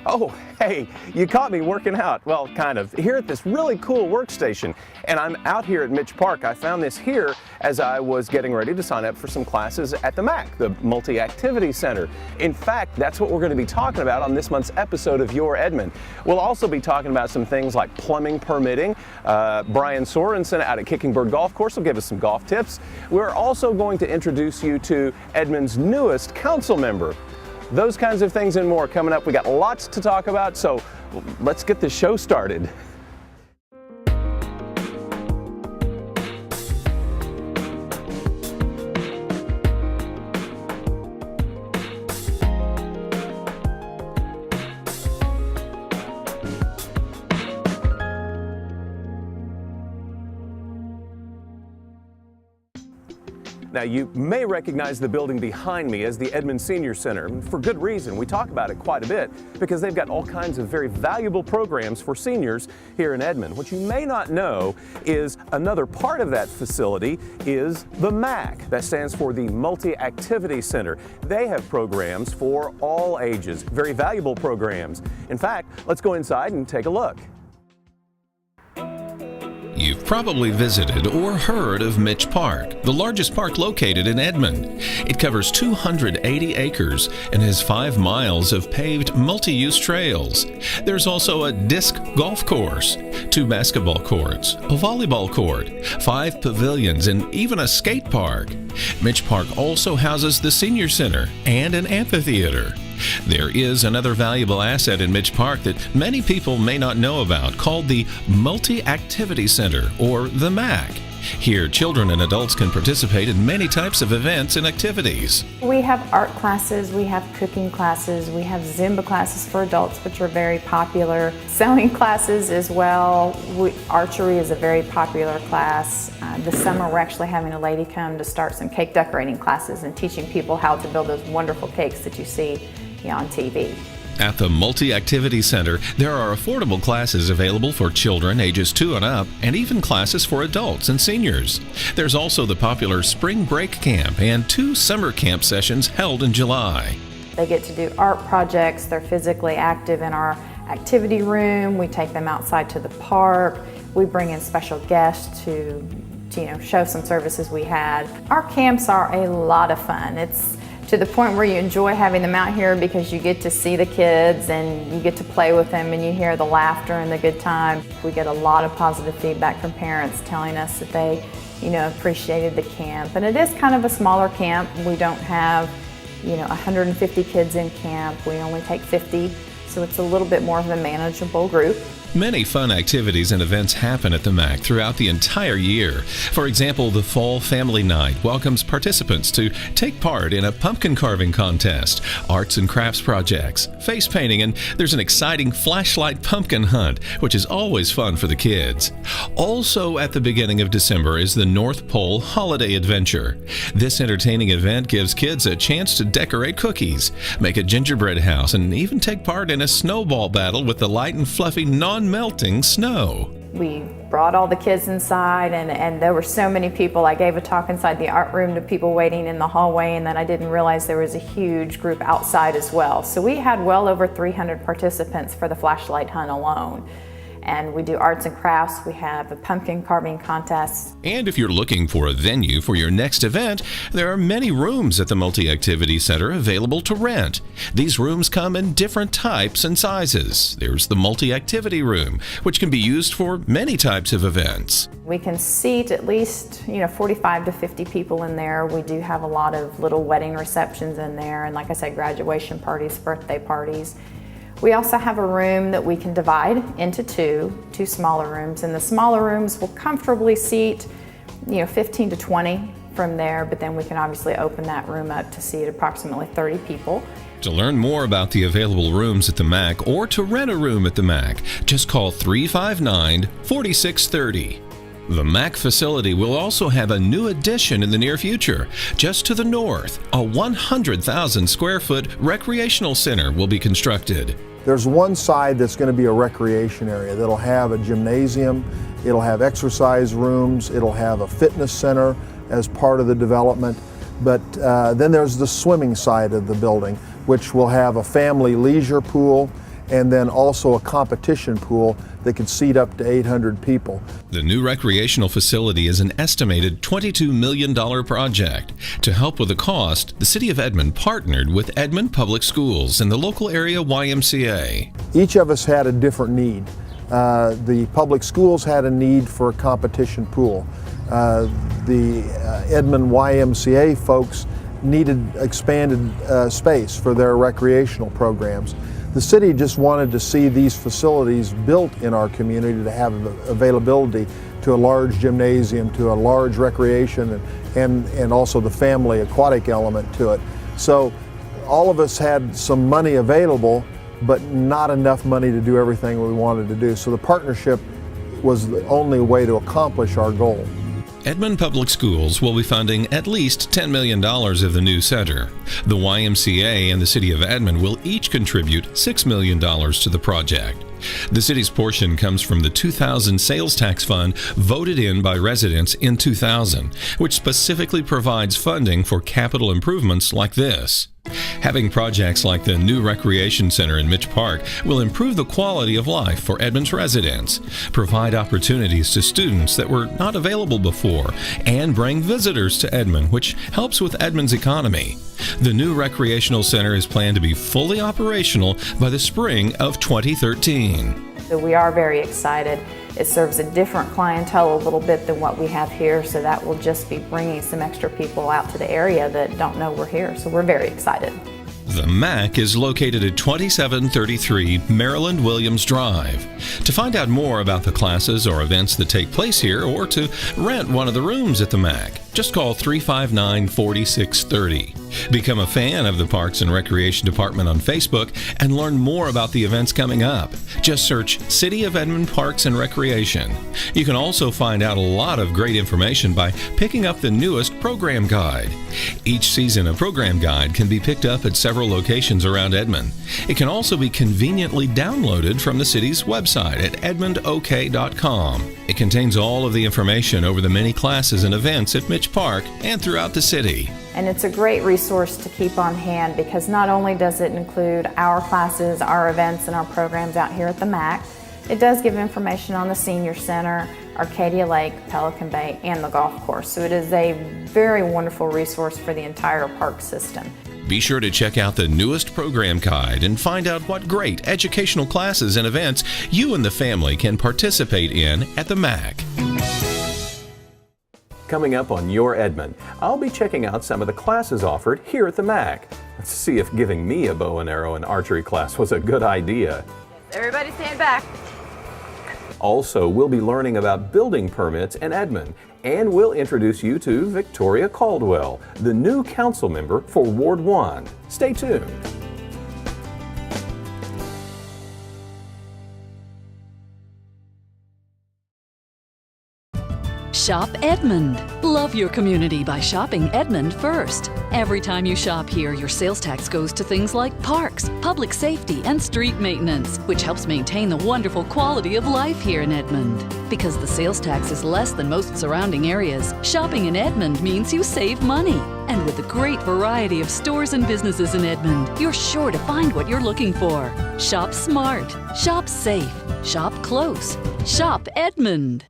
Oh, hey, you caught me working out. Well, kind of. Here at this really cool workstation. And I'm out here at Mitch Park. I found this here as I was getting ready to sign up for some classes at the MAC, the Multi-Activity Center. In fact, that's what we're going to be talking about on this month's episode of Your Edmond. We'll also be talking about some things like plumbing permitting. Brian Sorensen out at Kicking Bird Golf Course will give us some golf tips. We're also going to introduce you to Edmond's newest council member. Those kinds of things and more coming up. We got lots to talk about, so let's get the show started. Now, you may recognize the building behind me as the Edmond Senior Center. For good reason. We talk about it quite a bit because they've got all kinds of very valuable programs for seniors here in Edmond. What you may not know is another part of that facility is the MAC. That stands for the Multi-Activity Center. They have programs for all ages, very valuable programs. In fact, let's go inside and take a look. You've probably visited or heard of Mitch Park, the largest park located in Edmond. It covers 280 acres and has 5 miles of paved multi-use trails. There's also a disc golf course, 2 basketball courts, a volleyball court, 5 pavilions, and even a skate park. Mitch Park also houses the Senior Center and an amphitheater. There is another valuable asset in Mitch Park that many people may not know about, called the Multi-Activity Center, or the MAC. Here, children and adults can participate in many types of events and activities. We have art classes, we have cooking classes, we have Zumba classes for adults, which are very popular. Sewing classes as well. Archery is a very popular class. This summer we're actually having a lady come to start some cake decorating classes and teaching people how to build those wonderful cakes that you see on TV. At the Multi-Activity Center, there are affordable classes available for children ages 2 and up, and even classes for adults and seniors. There's also the popular Spring Break Camp and 2 summer camp sessions held in July. They get to do art projects, they're physically active in our activity room, we take them outside to the park, we bring in special guests to show some services we had. Our camps are a lot of fun. It's to the point where you enjoy having them out here because you get to see the kids and you get to play with them and you hear the laughter and the good time. We get a lot of positive feedback from parents telling us that they, appreciated the camp. And it is kind of a smaller camp. We don't have, 150 kids in camp. We only take 50, so it's a little bit more of a manageable group. Many fun activities and events happen at the MAC throughout the entire year. For example, the Fall Family Night welcomes participants to take part in a pumpkin carving contest, arts and crafts projects, face painting, and there's an exciting flashlight pumpkin hunt, which is always fun for the kids. Also at the beginning of December is the North Pole Holiday Adventure. This entertaining event gives kids a chance to decorate cookies, make a gingerbread house, and even take part in a snowball battle with the light and fluffy non-melting snow. We brought all the kids inside and there were so many people. I gave a talk inside the art room to people waiting in the hallway, and then I didn't realize there was a huge group outside as well. So we had well over 300 participants for the flashlight hunt alone. And we do arts and crafts. We have a pumpkin carving contest. And if you're looking for a venue for your next event, there are many rooms at the Multi-Activity Center available to rent. These rooms come in different types and sizes. There's the Multi-Activity Room, which can be used for many types of events. We can seat at least 45 to 50 people in there. We do have a lot of little wedding receptions in there, and like I said, graduation parties, birthday parties. We also have a room that we can divide into two smaller rooms, and the smaller rooms will comfortably seat 15 to 20 from there, but then we can obviously open that room up to seat approximately 30 people. To learn more about the available rooms at the MAC or to rent a room at the MAC, just call 359-4630. The MAC facility will also have a new addition in the near future. Just to the north, a 100,000 square foot recreational center will be constructed. There's one side that's going to be a recreation area that'll have a gymnasium, it'll have exercise rooms, it'll have a fitness center as part of the development. But then there's the swimming side of the building, which will have a family leisure pool and then also a competition pool that could seat up to 800 people. The new recreational facility is an estimated $22 million project. To help with the cost, the City of Edmond partnered with Edmond Public Schools and the local area YMCA. Each of us had a different need. The public schools had a need for a competition pool. The Edmond YMCA folks needed expanded space for their recreational programs. The city just wanted to see these facilities built in our community to have availability to a large gymnasium, to a large recreation, and also the family aquatic element to it. So all of us had some money available, but not enough money to do everything we wanted to do. So the partnership was the only way to accomplish our goal. Edmond Public Schools will be funding at least $10 million of the new center. The YMCA and the City of Edmond will each contribute $6 million to the project. The city's portion comes from the 2000 sales tax fund voted in by residents in 2000, which specifically provides funding for capital improvements like this. Having projects like the new recreation center in Mitch Park will improve the quality of life for Edmond's residents, provide opportunities to students that were not available before, and bring visitors to Edmond, which helps with Edmond's economy. The new recreational center is planned to be fully operational by the spring of 2013. So we are very excited. It serves a different clientele a little bit than what we have here, so that will just be bringing some extra people out to the area that don't know we're here. So we're very excited. The MAC is located at 2733 Maryland Williams Drive. To find out more about the classes or events that take place here, or to rent one of the rooms at the MAC, just call 359-4630. Become a fan of the Parks and Recreation Department on Facebook and learn more about the events coming up. Just search City of Edmond Parks and Recreation. You can also find out a lot of great information by picking up the newest program guide. Each season, a program guide can be picked up at several locations around Edmond. It can also be conveniently downloaded from the city's website at edmondok.com. It contains all of the information over the many classes and events at Mitch Park and throughout the city. And it's a great resource to keep on hand because not only does it include our classes, our events, and our programs out here at the MAC, it does give information on the Senior Center, Arcadia Lake, Pelican Bay, and the golf course. So it is a very wonderful resource for the entire park system. Be sure to check out the newest program guide and find out what great educational classes and events you and the family can participate in at the MAC. Coming up on Your Edmond, I'll be checking out some of the classes offered here at the MAC. Let's see if giving me a bow and arrow and archery class was a good idea. Everybody stand back. Also, we'll be learning about building permits in Edmond, and we'll introduce you to Victoria Caldwell, the new council member for Ward 1. Stay tuned. Shop Edmond. Love your community by shopping Edmond first. Every time you shop here, your sales tax goes to things like parks, public safety, and street maintenance, which helps maintain the wonderful quality of life here in Edmond. Because the sales tax is less than most surrounding areas, shopping in Edmond means you save money. And with a great variety of stores and businesses in Edmond, you're sure to find what you're looking for. Shop smart, shop safe, shop close, shop Edmond.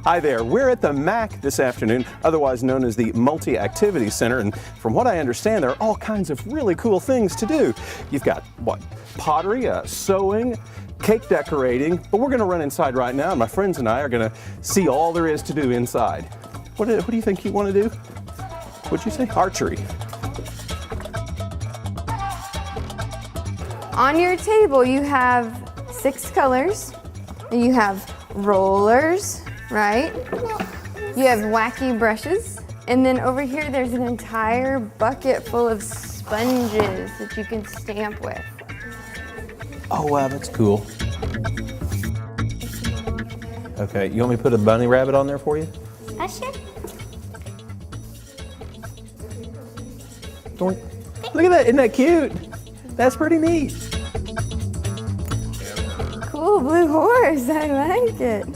Hi there, we're at the MAC this afternoon, otherwise known as the Multi-Activity Center, and from what I understand, there are all kinds of really cool things to do. You've got, pottery, sewing, cake decorating, but we're gonna run inside right now, and my friends and I are gonna see all there is to do inside. What do you think you wanna do? What'd you say? Archery. On your table, you have 6 colors. You have rollers, right? You have wacky brushes. And then over here, there's an entire bucket full of sponges that you can stamp with. Oh wow, that's cool. Okay, you want me to put a bunny rabbit on there for you? Sure. Look at that, isn't that cute? That's pretty neat. Cool blue horse, I like it.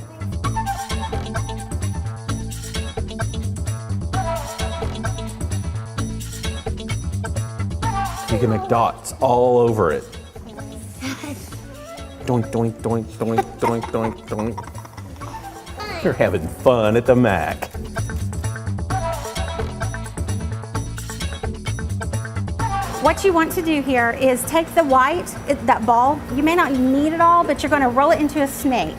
You can make dots all over it. Doink, doink, doink, doink, doink, doink, doink. You're having fun at the Mac. What you want to do here is take the white, that ball, you may not need it all, but you're going to roll it into a snake.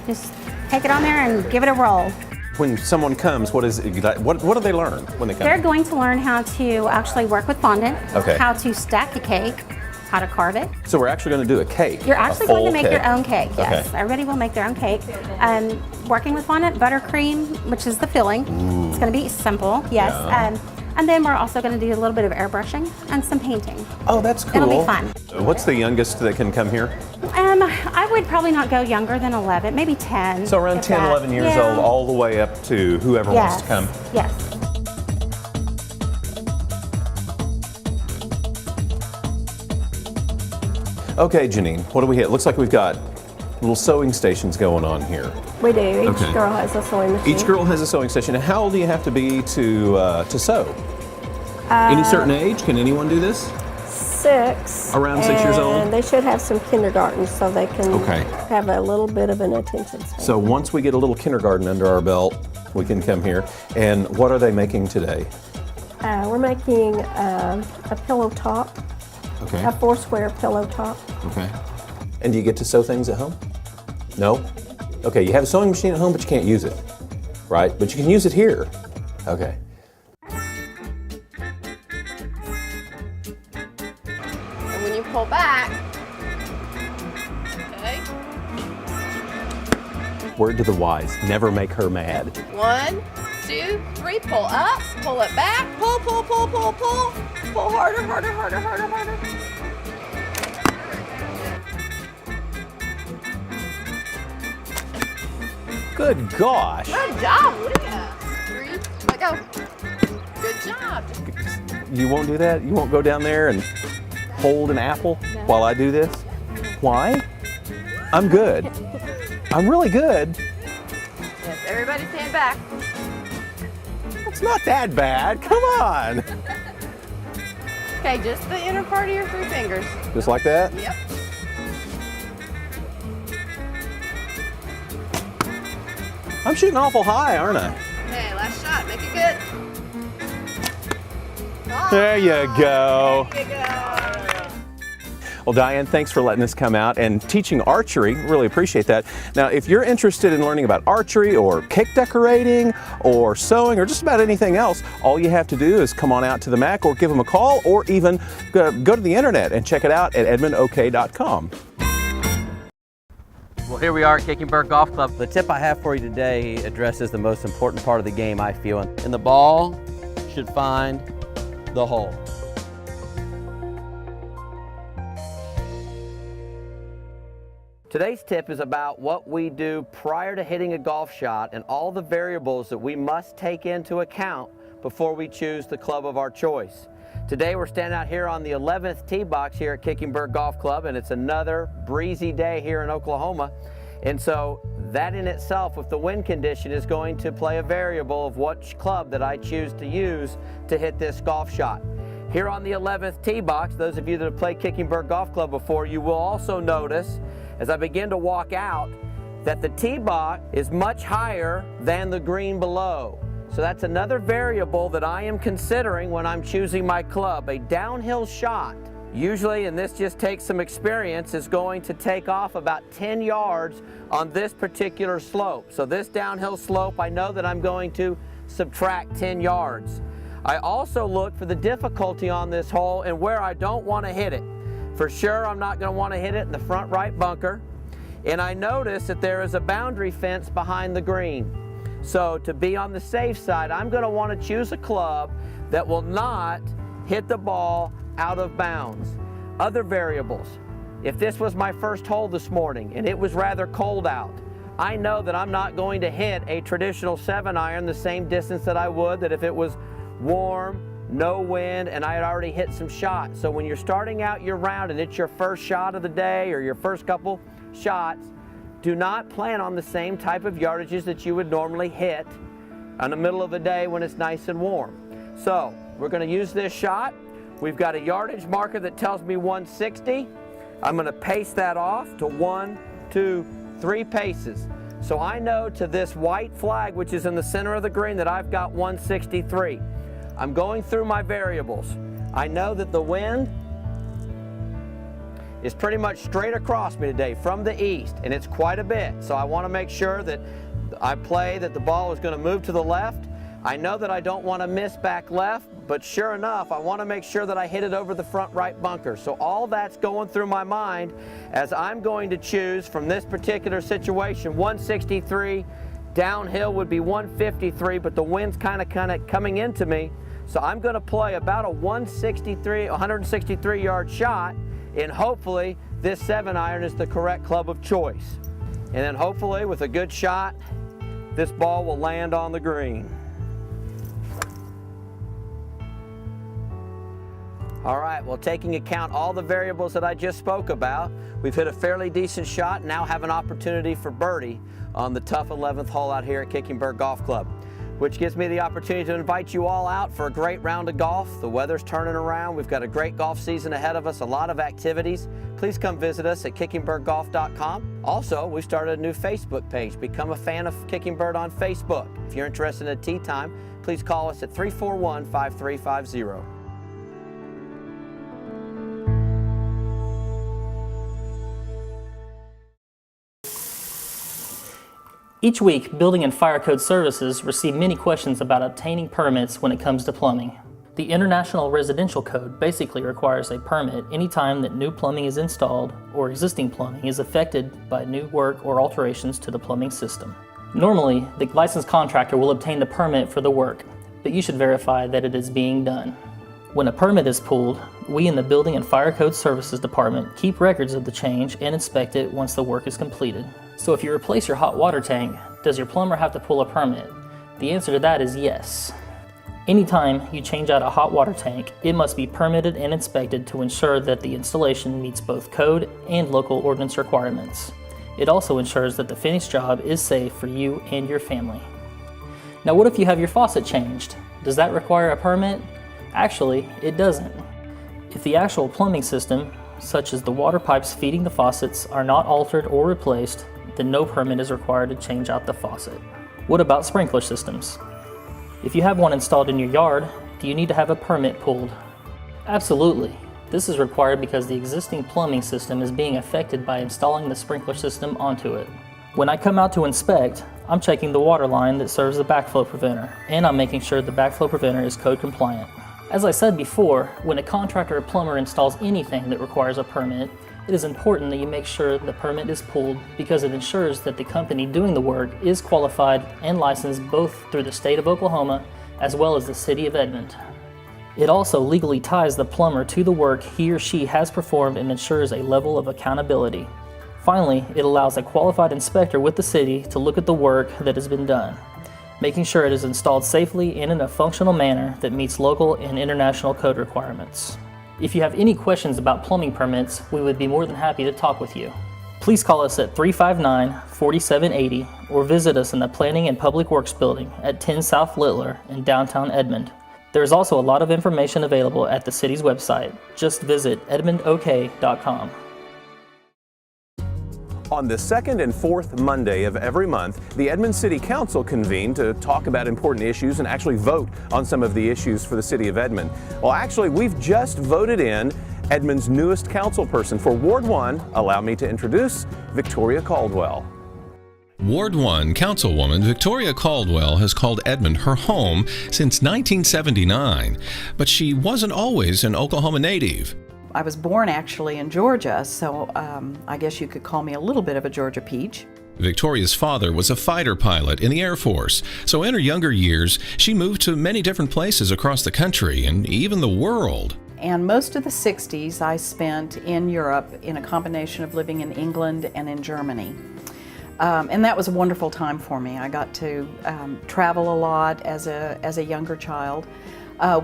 Just take it on there and give it a roll. When someone comes, what do they learn when they come? They're going to learn how to actually work with fondant, Okay. how to stack a cake, how to carve it. So we're actually going to do a cake. You're actually going to make your own cake, yes. Okay. Everybody will make their own cake. Working with fondant, buttercream, which is the filling. Ooh. It's going to be simple, yes. Yeah. And then we're also going to do a little bit of airbrushing and some painting. Oh, that's cool. It'll be fun. What's the youngest that can come here? I would probably not go younger than 11, maybe 10. So around if 10, that. 11 years Yeah. old, all the way up to whoever wants to come. Yes. Okay, Janine, what do we hit? Looks like we've got little sewing stations going on here. We do. Each Okay. girl has a sewing machine. Each girl has a sewing station. And how old do you have to be to sew? Any certain age? Can anyone do this? 6. Around 6 years old? And they should have some kindergarten so they can Okay. have a little bit of an attention span. So once we get a little kindergarten under our belt, we can come here. And what are they making today? We're making a pillow top, Okay. a 4-square pillow top. Okay. And do you get to sew things at home? No? Okay, you have a sewing machine at home, but you can't use it, right? But you can use it here. Okay. And when you pull back, okay, Word to the wise, never make her mad. 1, 2, 3, pull up, pull it back, pull, pull, pull, pull, pull, pull harder, harder, harder, harder, harder. Good gosh. Good job, Leah. 3, let go. Good job. You won't do that? You won't go down there and hold an apple while I do this? Why? I'm good. I'm really good. Yes, everybody stand back. It's not that bad. Come on. Okay, just the inner part of your 3 fingers. Just like that? Yep. I'm shooting awful high, aren't I? Okay, last shot. Make it good. There you go. There you go. Well, Diane, thanks for letting us come out and teaching archery. Really appreciate that. Now, if you're interested in learning about archery or cake decorating or sewing or just about anything else, all you have to do is come on out to the Mac or give them a call or even go to the internet and check it out at edmondok.com. Well, here we are at Kickenberg Golf Club. The tip I have for you today addresses the most important part of the game, I feel, and the ball should find the hole. Today's tip is about what we do prior to hitting a golf shot and all the variables that we must take into account before we choose the club of our choice. Today we're standing out here on the 11th tee box here at Kickenberg Golf Club, and it's another breezy day here in Oklahoma. And so that in itself, with the wind condition, is going to play a variable of which club that I choose to use to hit this golf shot. Here on the 11th tee box, those of you that have played Kickenberg Golf Club before, you will also notice as I begin to walk out that the tee box is much higher than the green below. So that's another variable that I am considering when I'm choosing my club. A downhill shot, usually, and this just takes some experience, is going to take off about 10 yards on this particular slope. So this downhill slope, I know that I'm going to subtract 10 yards. I also look for the difficulty on this hole and where I don't want to hit it. For sure, I'm not going to want to hit it in the front right bunker. And I notice that there is a boundary fence behind the green. So to be on the safe side, I'm going to want to choose a club that will not hit the ball out of bounds. Other variables. If this was my first hole this morning and it was rather cold out, I know that I'm not going to hit a traditional 7-iron the same distance that I would that if it was warm, no wind, and I had already hit some shots. So when you're starting out your round and it's your first shot of the day or your first couple shots, do not plan on the same type of yardages that you would normally hit in the middle of the day when it's nice and warm. So we're going to use this shot. We've got a yardage marker that tells me 160. I'm going to pace that off to 1, 2, 3 paces. So I know to this white flag, which is in the center of the green, that I've got 163. I'm going through my variables. I know that the wind is pretty much straight across me today from the east, and it's quite a bit. So I want to make sure that I play that the ball is going to move to the left. I know that I don't want to miss back left, but sure enough, I want to make sure that I hit it over the front right bunker. So all that's going through my mind as I'm going to choose from this particular situation. 163, downhill would be 153, but the wind's kind of coming into me. So I'm going to play about a 163 yard shot, and hopefully this 7-iron is the correct club of choice. And then hopefully with a good shot, this ball will land on the green. All right, well, taking account all the variables that I just spoke about, we've hit a fairly decent shot and now have an opportunity for birdie on the tough 11th hole out here at Kicking-Bird Golf Club, which gives me the opportunity to invite you all out for a great round of golf. The weather's turning around. We've got a great golf season ahead of us, a lot of activities. Please come visit us at kickingbirdgolf.com. Also, we started a new Facebook page. Become a fan of Kicking Bird on Facebook. If you're interested in a tee time, please call us at 341-5350. Each week, Building and Fire Code Services receive many questions about obtaining permits when it comes to plumbing. The International Residential Code basically requires a permit anytime that new plumbing is installed or existing plumbing is affected by new work or alterations to the plumbing system. Normally, the licensed contractor will obtain the permit for the work, but you should verify that it is being done. When a permit is pulled, we in the Building and Fire Code Services Department keep records of the change and inspect it once the work is completed. So if you replace your hot water tank, does your plumber have to pull a permit? The answer to that is yes. Anytime you change out a hot water tank, it must be permitted and inspected to ensure that the installation meets both code and local ordinance requirements. It also ensures that the finished job is safe for you and your family. Now, what if you have your faucet changed? Does that require a permit? Actually, it doesn't. If the actual plumbing system, such as the water pipes feeding the faucets, are not altered or replaced, then no permit is required to change out the faucet. What about sprinkler systems? If you have one installed in your yard, do you need to have a permit pulled? Absolutely. This is required because the existing plumbing system is being affected by installing the sprinkler system onto it. When I come out to inspect, I'm checking the water line that serves the backflow preventer, and I'm making sure the backflow preventer is code compliant. As I said before, when a contractor or plumber installs anything that requires a permit, it is important that you make sure the permit is pulled because it ensures that the company doing the work is qualified and licensed both through the state of Oklahoma as well as the city of Edmond. It also legally ties the plumber to the work he or she has performed and ensures a level of accountability. Finally, it allows a qualified inspector with the city to look at the work that has been done, making sure it is installed safely and in a functional manner that meets local and international code requirements. If you have any questions about plumbing permits, we would be more than happy to talk with you. Please call us at 359-4780 or visit us in the Planning and Public Works Building at 10 South Littler in downtown Edmond. There is also a lot of information available at the city's website. Just visit edmondok.com. On the second and fourth Monday of every month, the Edmond City Council convened to talk about important issues and actually vote on some of the issues for the city of Edmond. Well, actually, we've just voted in Edmond's newest council person. For Ward 1, allow me to introduce Victoria Caldwell. Ward 1 Councilwoman Victoria Caldwell has called Edmond her home since 1979, but she wasn't always an Oklahoma native. I was born actually in Georgia, so I guess you could call me a little bit of a Georgia peach. Victoria's father was a fighter pilot in the Air Force, so in her younger years, she moved to many different places across the country and even the world. And most of the 60s I spent in Europe in a combination of living in England and in Germany. And that was a wonderful time for me. I got to travel a lot as a younger child.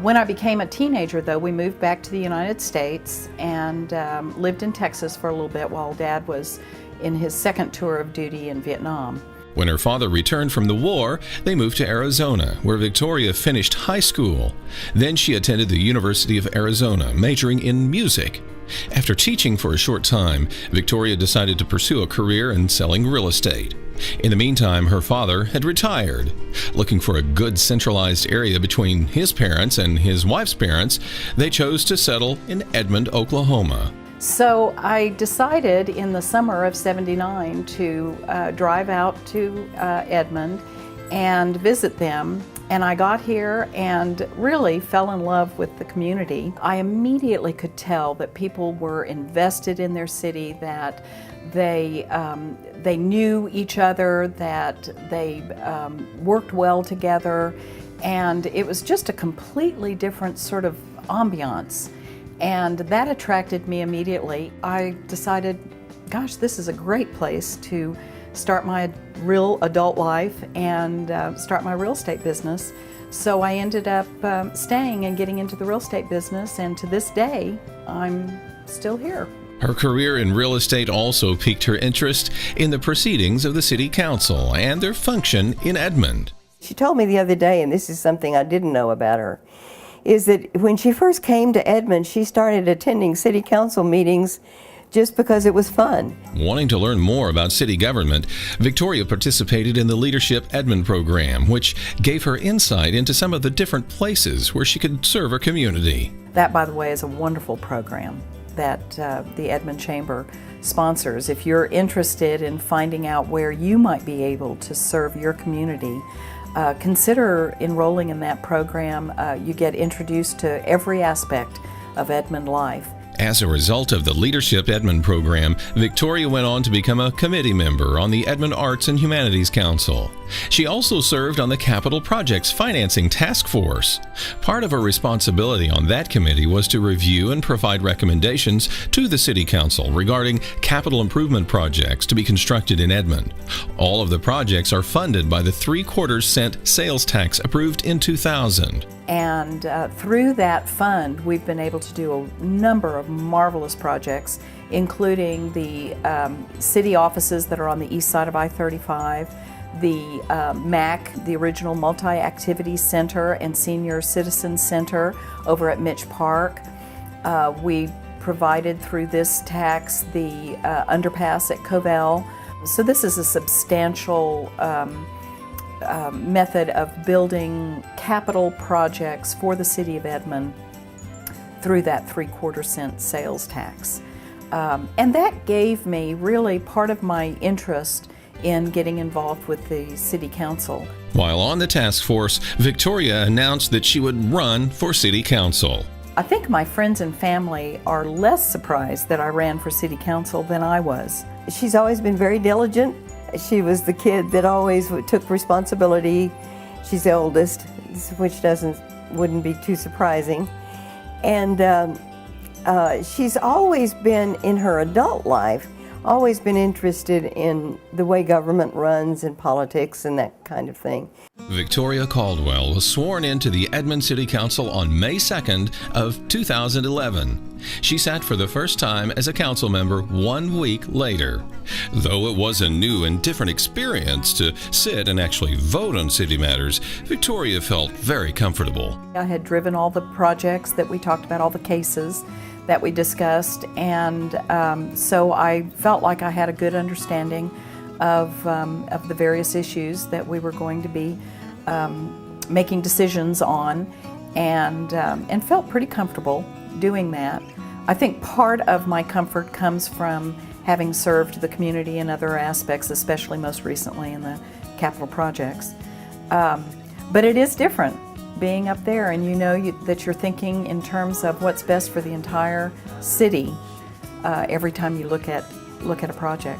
When I became a teenager, though, we moved back to the United States and lived in Texas for a little bit while Dad was in his second tour of duty in Vietnam. When her father returned from the war, they moved to Arizona, where Victoria finished high school. Then she attended the University of Arizona, majoring in music. After teaching for a short time, Victoria decided to pursue a career in selling real estate. In the meantime, her father had retired. Looking for a good centralized area between his parents and his wife's parents, they chose to settle in Edmond, Oklahoma. So I decided in the summer of '79 to drive out to Edmond and visit them. And I got here and really fell in love with the community. I immediately could tell that people were invested in their city, that they knew each other, that they worked well together, and it was just a completely different sort of ambiance. And that attracted me immediately. I decided, gosh, this is a great place to start my real adult life and start my real estate business. So I ended up staying and getting into the real estate business, and to this day, I'm still here. Her career in real estate also piqued her interest in the proceedings of the City Council and their function in Edmond. She told me the other day, and this is something I didn't know about her, is that when she first came to Edmond, she started attending City Council meetings just because it was fun. Wanting to learn more about city government, Victoria participated in the Leadership Edmond program, which gave her insight into some of the different places where she could serve her community. That, by the way, is a wonderful program that the Edmond Chamber sponsors. If you're interested in finding out where you might be able to serve your community, consider enrolling in that program. You get introduced to every aspect of Edmond life. As a result of the Leadership Edmond program, Victoria went on to become a committee member on the Edmond Arts and Humanities Council. She also served on the Capital Projects Financing Task Force. Part of her responsibility on that committee was to review and provide recommendations to the City Council regarding capital improvement projects to be constructed in Edmond. All of the projects are funded by the 3/4 cent sales tax approved in 2000. And through that fund, we've been able to do a number of marvelous projects, including the city offices that are on the east side of I-35, the MAC, the original Multi-Activity Center and Senior Citizen Center over at Mitch Park. We provided through this tax the underpass at Covell. So this is a substantial method of building capital projects for the city of Edmond through that 3/4 cent sales tax. And that gave me really part of my interest in getting involved with the City Council. While on the task force, Victoria announced that she would run for City Council. I think my friends and family are less surprised that I ran for City Council than I was. She's always been very diligent. She was the kid that always took responsibility. She's the oldest, which wouldn't be too surprising. And she's always been, in her adult life, always been interested in the way government runs and politics and that kind of thing. Victoria Caldwell was sworn into the Edmond City Council on May 2nd of 2011. She sat for the first time as a council member 1 week later. Though it was a new and different experience to sit and actually vote on city matters, Victoria felt very comfortable. I had driven all the projects that we talked about, all the cases that we discussed, and so I felt like I had a good understanding of the various issues that we were going to be making decisions on, and felt pretty comfortable doing that. I think part of my comfort comes from having served the community in other aspects, especially most recently in the capital projects. But it is different being up there, and you know that you're thinking in terms of what's best for the entire city every time you look at a project.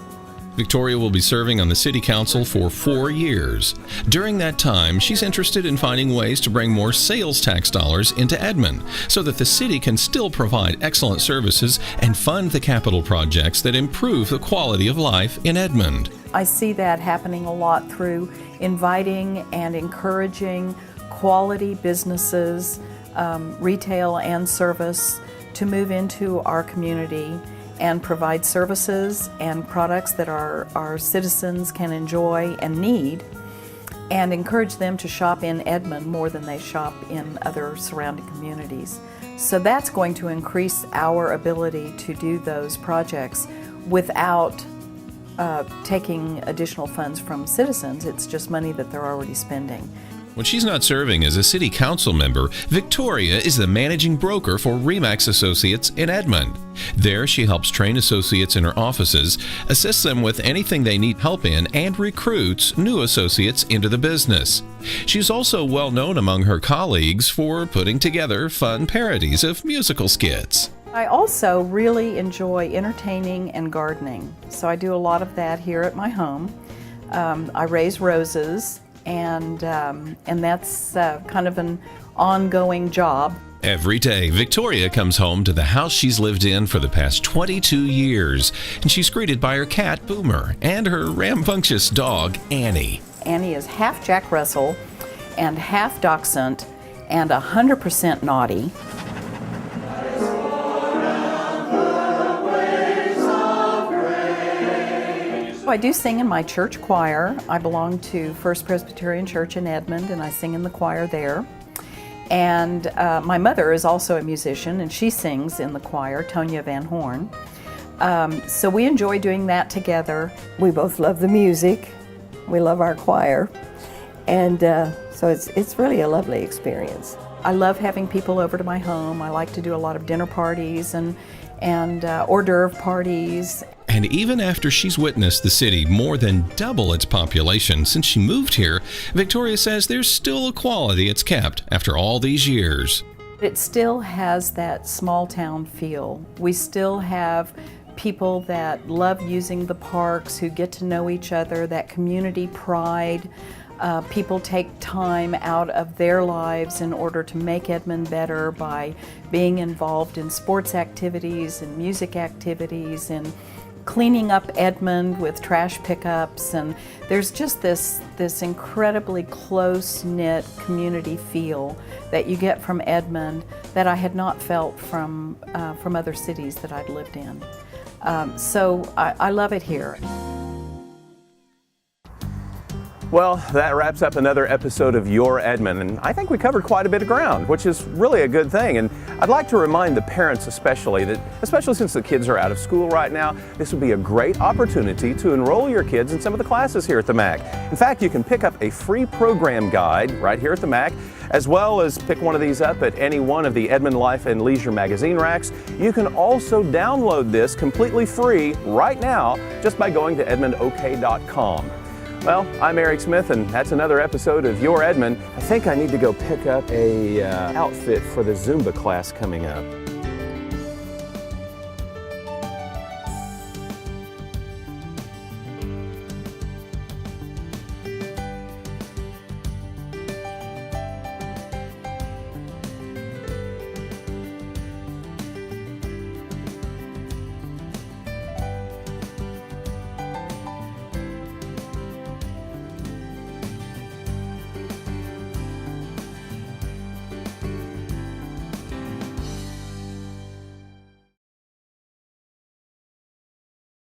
Victoria will be serving on the City Council for 4 years. During that time, she's interested in finding ways to bring more sales tax dollars into Edmond so that the city can still provide excellent services and fund the capital projects that improve the quality of life in Edmond. I see that happening a lot through inviting and encouraging quality businesses, retail and service, to move into our community and provide services and products that our citizens can enjoy and need, and encourage them to shop in Edmond more than they shop in other surrounding communities. So that's going to increase our ability to do those projects without taking additional funds from citizens. It's just money that they're already spending. When she's not serving as a city council member, Victoria is the managing broker for RE/MAX Associates in Edmond. There, she helps train associates in her offices, assists them with anything they need help in, and recruits new associates into the business. She's also well known among her colleagues for putting together fun parodies of musical skits. I also really enjoy entertaining and gardening, so I do a lot of that here at my home. I raise roses, and that's kind of an ongoing job. Every day, Victoria comes home to the house she's lived in for the past 22 years, and she's greeted by her cat, Boomer, and her rambunctious dog, Annie. Annie is half Jack Russell and half Dachshund and 100% naughty. I do sing in my church choir. I belong to First Presbyterian Church in Edmond, and I sing in the choir there. And my mother is also a musician, and she sings in the choir, Tonya Van Horn. So we enjoy doing that together. We both love the music. We love our choir. And so it's really a lovely experience. I love having people over to my home. I like to do a lot of dinner parties and hors d'oeuvre parties. And even after she's witnessed the city more than double its population since she moved here, Victoria says there's still a quality it's kept after all these years. It still has that small town feel. We still have people that love using the parks, who get to know each other, that community pride. People take time out of their lives in order to make Edmond better by being involved in sports activities and music activities and cleaning up Edmond with trash pickups, and there's just this incredibly close-knit community feel that you get from Edmond that I had not felt from other cities that I'd lived in. So I love it here. Well, that wraps up another episode of Your Edmond, and I think we covered quite a bit of ground, which is really a good thing. And I'd like to remind the parents especially since the kids are out of school right now, this would be a great opportunity to enroll your kids in some of the classes here at the MAC. In fact, you can pick up a free program guide right here at the MAC, as well as pick one of these up at any one of the Edmond Life and Leisure magazine racks. You can also download this completely free right now just by going to edmondok.com. Well, I'm Eric Smith, and that's another episode of Your Edmond. I think I need to go pick up a outfit for the Zumba class coming up.